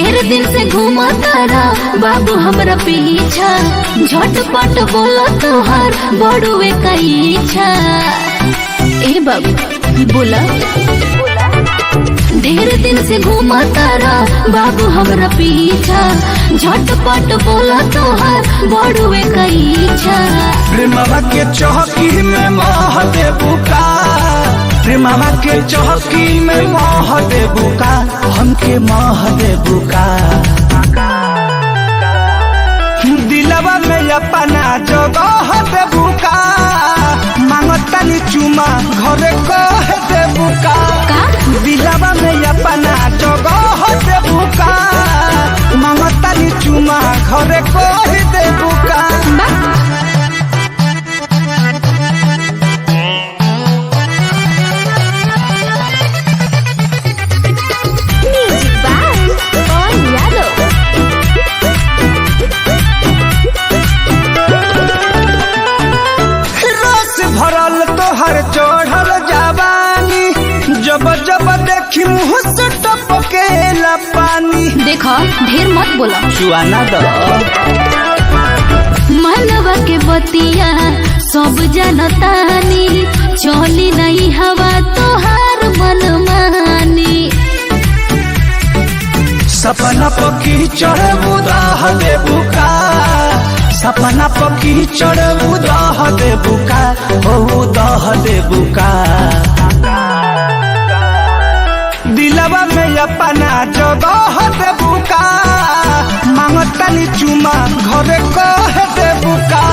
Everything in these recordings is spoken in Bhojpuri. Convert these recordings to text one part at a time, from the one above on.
ढेर दिन से घूमा तारा बाबू हमरा पीछा, झटपट बोला तोहार बड़ुए का इच्छा। ए बाबू बोला, ढेर दिन से घूमा तारा बाबू हमरा पीछा, झटपट बोला तोहार बड़ुए का इच्छा। प्रेमवा के चौकी में मोह दे बुका, प्रेमवा के चौकी में मोह दे बुका, हमके मोह दे बुका। दिलवा में अपना जगह दे बुका, मांगतानी चुमा घरे कह दे बुका। दिलवा में अपना जगह दे बुका, मांगतानी चुमा घरे कह दे बुका। तोहर चढ़ल जवानी, जब जब देखी मुँह से टपकेला पानी। देखो ढेर मत बोला, सुआना दो मनवा के बतिया सब जनतानी, चली नहीं हवा तोहार मनमानी। सपना पकी चढ़ उदाह दे बुका, सपना पकी चढ़ उदाह दे बुका, उदाह दे बुका। दिलवा में अपना जगह दे बुका, मांगतानी चुमा घरे कह दे बुका।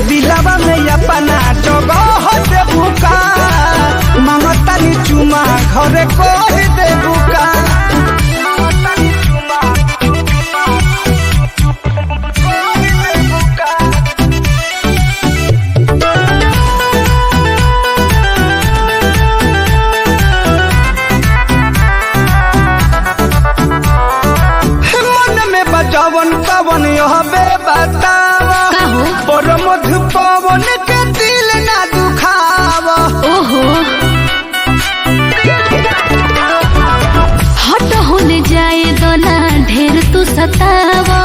दिलवा में अपना जगह दे बुका, मांगतानी चुमा घरे कह दे बुका। जवन पवन यहबे बतावा, पर मधु पवन के दिल ना दुखावा। ओहो हट होने जाए दोना ढेर तू सतावा,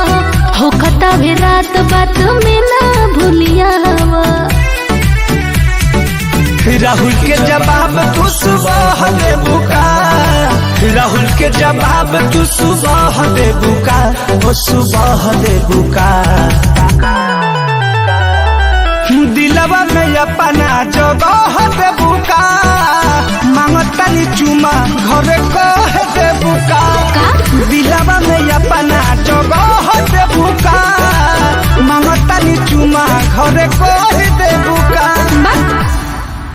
हो कतावे रात बात में ना भूलियावा। राहुल के जवाब तू सुबह दे बुका, राहुल के जवाब तू सुबह दे बुका, ओ सुबह दे बुका। दिलवा में अपना जगह दे बुका, मांगतानी चुमा घरे कह दे बुका। दिलवा में अपना जगह